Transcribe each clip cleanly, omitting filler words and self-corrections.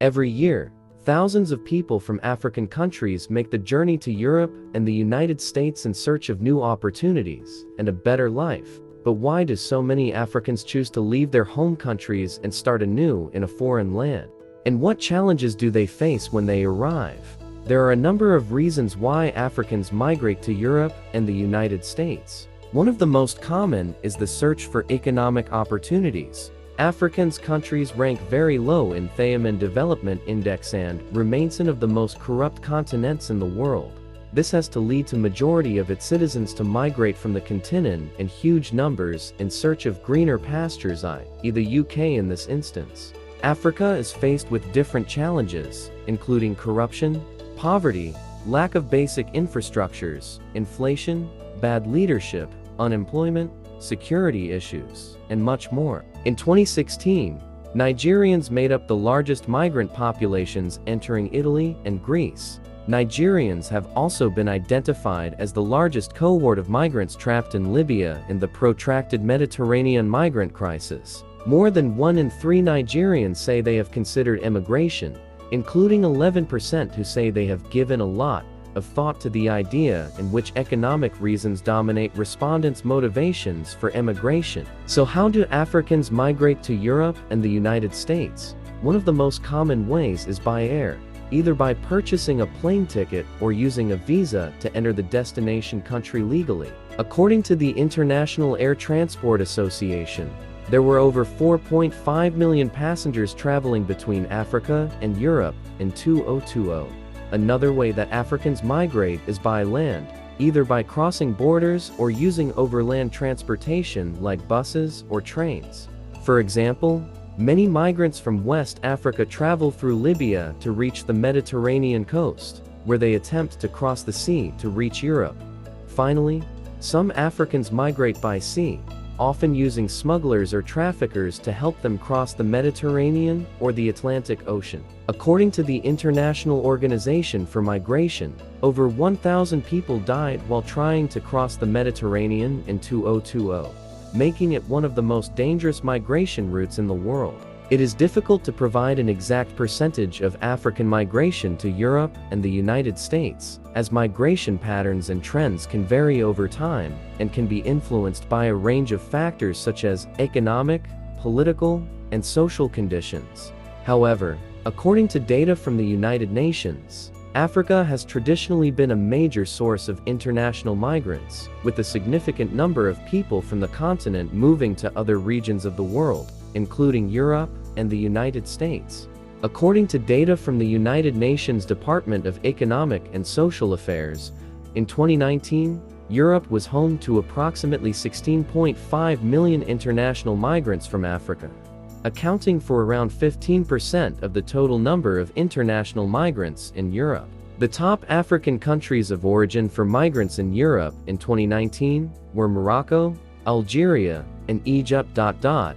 Every year, thousands of people from African countries make the journey to Europe and the United States in search of new opportunities and a better life. But why do so many Africans choose to leave their home countries and start anew in a foreign land? And what challenges do they face when they arrive? There are a number of reasons why Africans migrate to Europe and the United States. One of the most common is the search for economic opportunities. Africans' countries rank very low in Thiamin Development Index and remain one of the most corrupt continents in the world. This has to lead to majority of its citizens to migrate from the continent in huge numbers in search of greener pastures, i.e. the UK in this instance. Africa is faced with different challenges, including corruption, poverty, lack of basic infrastructures, inflation, bad leadership, unemployment, security issues, and much more. In 2016, Nigerians made up the largest migrant populations entering Italy and Greece. Nigerians have also been identified as the largest cohort of migrants trapped in Libya in the protracted Mediterranean migrant crisis. More than 1 in 3 Nigerians say they have considered emigration, including 11% who say they have given a lot of thought to the idea, in which economic reasons dominate respondents' motivations for emigration. So how do Africans migrate to Europe and the United States? One of the most common ways is by air, either by purchasing a plane ticket or using a visa to enter the destination country legally. According to the International Air Transport Association, there were over 4.5 million passengers traveling between Africa and Europe in 2020. Another way that Africans migrate is by land, either by crossing borders or using overland transportation like buses or trains. For example, many migrants from West Africa travel through Libya to reach the Mediterranean coast, where they attempt to cross the sea to reach Europe. Finally, some Africans migrate by sea, often using smugglers or traffickers to help them cross the Mediterranean or the Atlantic Ocean. According to the International Organization for Migration, over 1,000 people died while trying to cross the Mediterranean in 2020, making it one of the most dangerous migration routes in the world. It is difficult to provide an exact percentage of African migration to Europe and the United States, as migration patterns and trends can vary over time and can be influenced by a range of factors such as economic, political, and social conditions. However, according to data from the United Nations, Africa has traditionally been a major source of international migrants, with a significant number of people from the continent moving to other regions of the world, including Europe and the United States. According to data from the United Nations Department of Economic and Social Affairs, in 2019, Europe was home to approximately 16.5 million international migrants from Africa, accounting for around 15% of the total number of international migrants in Europe. The top African countries of origin for migrants in Europe in 2019 were Morocco, Algeria, and Egypt.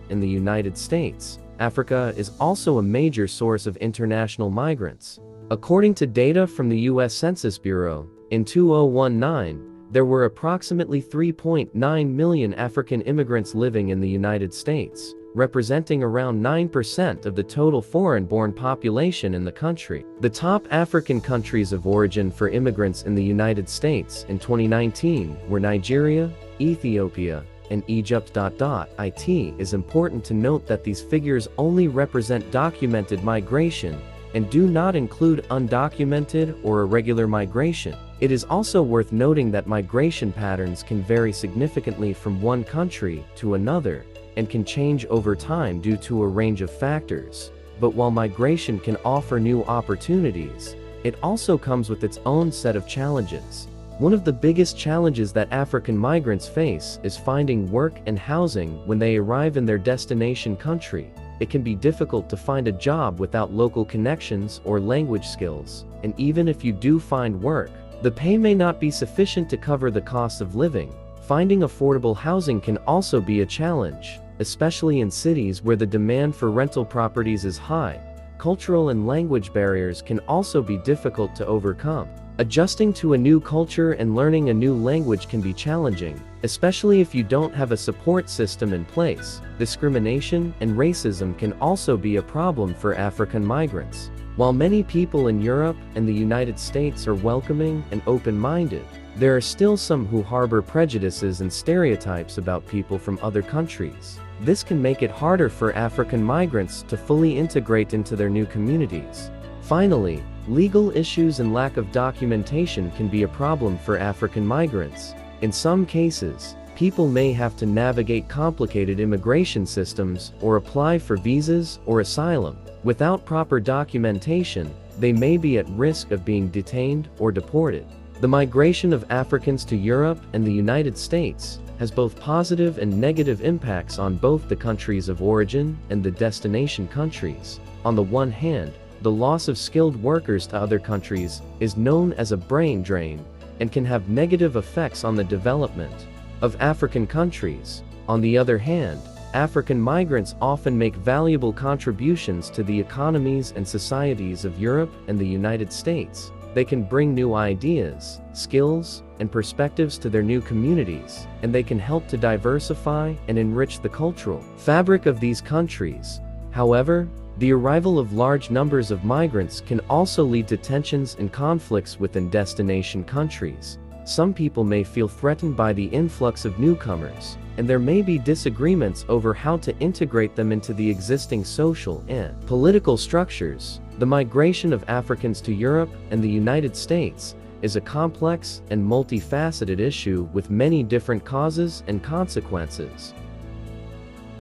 In the United States, Africa is also a major source of international migrants. According to data from the U.S. Census Bureau, in 2019, there were approximately 3.9 million African immigrants living in the United States, representing around 9% of the total foreign-born population in the country. The top African countries of origin for immigrants in the United States in 2019 were Nigeria, Ethiopia, and Egypt. It is important to note that these figures only represent documented migration and do not include undocumented or irregular migration. It is also worth noting that migration patterns can vary significantly from one country to another and can change over time due to a range of factors. But while migration can offer new opportunities, it also comes with its own set of challenges. One of the biggest challenges that African migrants face is finding work and housing when they arrive in their destination country. It can be difficult to find a job without local connections or language skills, and even if you do find work, the pay may not be sufficient to cover the costs of living. Finding affordable housing can also be a challenge, especially in cities where the demand for rental properties is high. Cultural and language barriers can also be difficult to overcome. Adjusting to a new culture and learning a new language can be challenging, especially if you don't have a support system in place. Discrimination and racism can also be a problem for African migrants. While many people in Europe and the United States are welcoming and open-minded, there are still some who harbor prejudices and stereotypes about people from other countries. This can make it harder for African migrants to fully integrate into their new communities. Finally, legal issues and lack of documentation can be a problem for African migrants. In some cases, people may have to navigate complicated immigration systems or apply for visas or asylum. Without proper documentation, they may be at risk of being detained or deported. The migration of Africans to Europe and the United States has both positive and negative impacts on both the countries of origin and the destination countries. On the one hand, the loss of skilled workers to other countries is known as a brain drain and can have negative effects on the development of African countries. On the other hand, African migrants often make valuable contributions to the economies and societies of Europe and the United States. They can bring new ideas, skills, and perspectives to their new communities, and they can help to diversify and enrich the cultural fabric of these countries. However, the arrival of large numbers of migrants can also lead to tensions and conflicts within destination countries. Some people may feel threatened by the influx of newcomers, and there may be disagreements over how to integrate them into the existing social and political structures. The migration of Africans to Europe and the United States is a complex and multifaceted issue with many different causes and consequences.